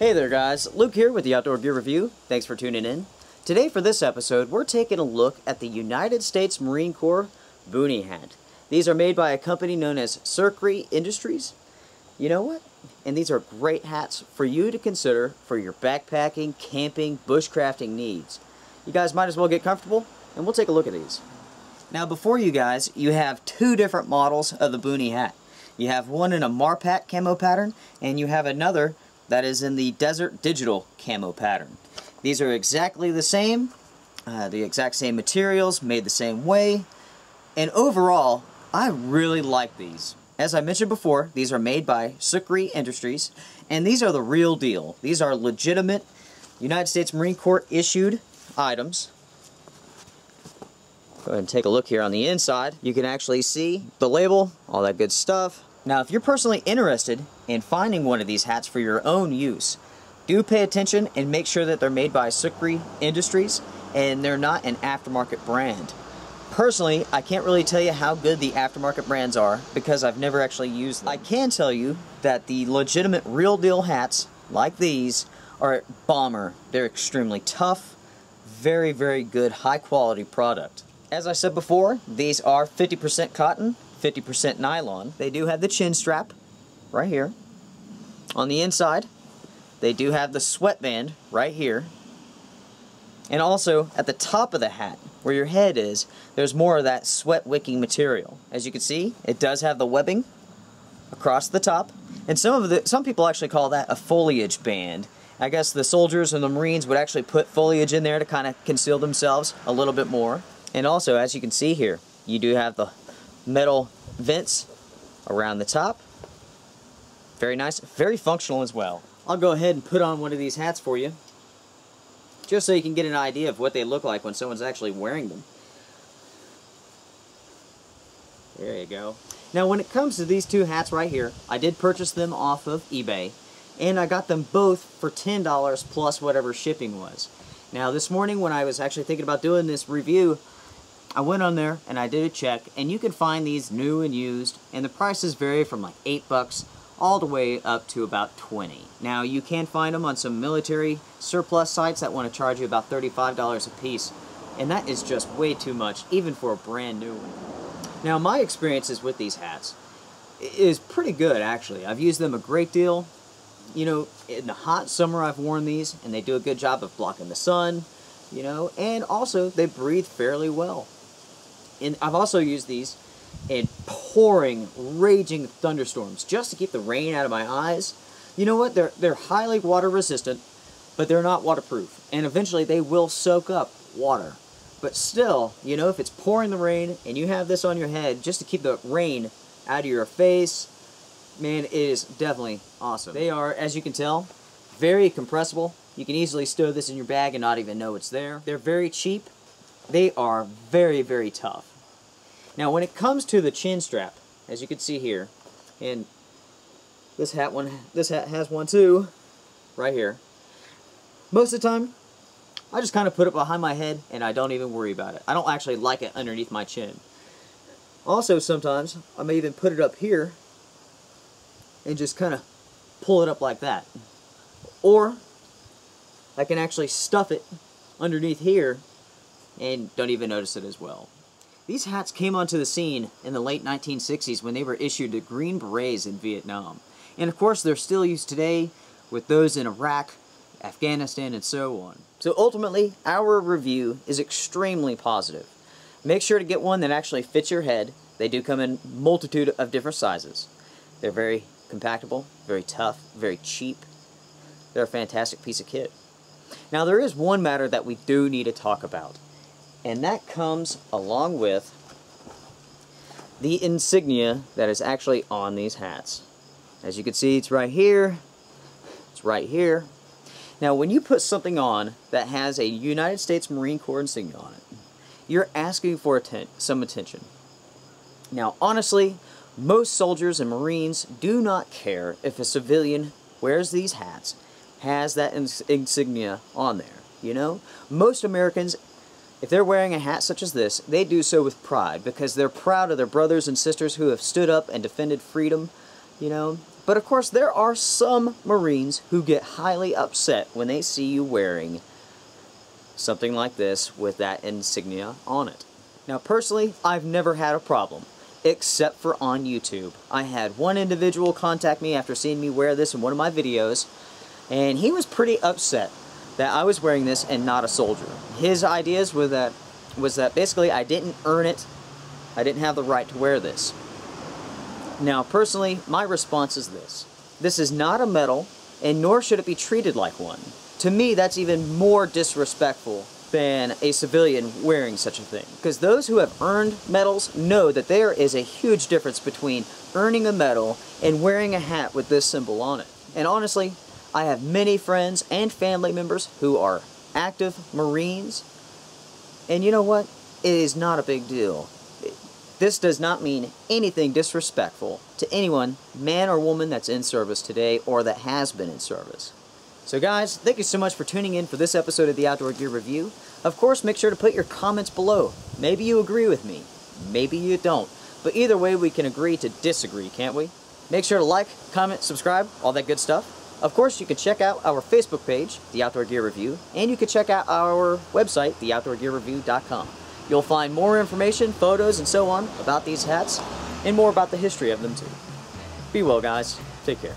Hey there guys, Luke here with the Outdoor Gear Review. Thanks for tuning in. Today for this episode, we're taking a look at the United States Marine Corps Boonie hat. These are made by a company known as Green Industries. You know what? And these are great hats for you to consider for your backpacking, camping, bushcrafting needs. You guys might as well get comfortable, and we'll take a look at these. Now before you guys, you have two different models of the Boonie hat. You have one in a Marpat camo pattern, and you have another that is in the Desert Digital camo pattern. These are exactly the same materials, made the same way, and overall, I really like these. As I mentioned before, these are made by Green Industries, and these are the real deal. These are legitimate United States Marine Corps issued items. Go ahead and take a look here on the inside. You can actually see the label, all that good stuff. Now, if you're personally interested in finding one of these hats for your own use, do pay attention and make sure that they're made by Green Industries and they're not an aftermarket brand. Personally, I can't really tell you how good the aftermarket brands are because I've never actually used them. I can tell you that the legitimate real deal hats like these are bomber. They're extremely tough, very, very good, high quality product. As I said before, these are 50% cotton, 50% nylon. They do have the chin strap right here. On the inside, they do have the sweatband right here. And also at the top of the hat, where your head is, there's more of that sweat wicking material. As you can see, it does have the webbing across the top. And some people actually call that a foliage band. I guess the soldiers and the Marines would actually put foliage in there to kind of conceal themselves a little bit more. And also, as you can see here, you do have the metal vents around the top. Very nice, very functional as well. I'll go ahead and put on one of these hats for you, just so you can get an idea of what they look like when someone's actually wearing them. There you go. Now when it comes to these two hats right here, I did purchase them off of eBay, and I got them both for $10 plus whatever shipping was. Now this morning when I was actually thinking about doing this review, I went on there and I did a check, and you can find these new and used, and the prices vary from like $8 all the way up to about $20. Now you can find them on some military surplus sites that want to charge you about $35 a piece, and that is just way too much, even for a brand new one. Now my experiences with these hats is pretty good actually. I've used them a great deal. You know, in the hot summer I've worn these, and they do a good job of blocking the sun, you know, and also they breathe fairly well. And I've also used these in pouring, raging thunderstorms just to keep the rain out of my eyes. You know what? They're highly water resistant, but they're not waterproof. And eventually they will soak up water. But still, you know, if it's pouring the rain and you have this on your head just to keep the rain out of your face, man, it is definitely awesome. They are, as you can tell, very compressible. You can easily stow this in your bag and not even know it's there. They're very cheap. They are very, very tough. Now when it comes to the chin strap, as you can see here, and this hat has one too, right here. Most of the time, I just kind of put it behind my head and I don't even worry about it. I don't actually like it underneath my chin. Also sometimes, I may even put it up here and just kind of pull it up like that. Or, I can actually stuff it underneath here and don't even notice it as well. These hats came onto the scene in the late 1960s when they were issued to Green Berets in Vietnam. And of course they're still used today with those in Iraq, Afghanistan, and so on. So ultimately, our review is extremely positive. Make sure to get one that actually fits your head. They do come in a multitude of different sizes. They're very compactable, very tough, very cheap. They're a fantastic piece of kit. Now there is one matter that we do need to talk about. And that comes along with the insignia that is actually on these hats. As you can see, it's right here. It's right here. Now, when you put something on that has a United States Marine Corps insignia on it, you're asking for some attention. Now, honestly, most soldiers and Marines do not care if a civilian wears these hats, has that insignia on there, you know? Most Americans, if they're wearing a hat such as this, they do so with pride because they're proud of their brothers and sisters who have stood up and defended freedom, you know, But of course, there are some Marines who get highly upset when they see you wearing something like this with that insignia on it. Now, personally, I've never had a problem, except for on YouTube. I had one individual contact me after seeing me wear this in one of my videos, and he was pretty upset that I was wearing this and not a soldier. His ideas was that basically I didn't earn it. I didn't have the right to wear this. Now, personally, my response is this. This is not a medal, and nor should it be treated like one. To me, that's even more disrespectful than a civilian wearing such a thing. Because those who have earned medals know that there is a huge difference between earning a medal and wearing a hat with this symbol on it. And honestly, I have many friends and family members who are active Marines, and you know what? It is not a big deal. This does not mean anything disrespectful to anyone, man or woman, that's in service today or that has been in service. So guys, thank you so much for tuning in for this episode of the Outdoor Gear Review. Of course, make sure to put your comments below. Maybe you agree with me, maybe you don't. But either way, we can agree to disagree, can't we? Make sure to like, comment, subscribe, all that good stuff. Of course, you can check out our Facebook page, The Outdoor Gear Review, and you can check out our website, theoutdoorgearreview.com. You'll find more information, photos, and so on about these hats, and more about the history of them too. Be well, guys. Take care.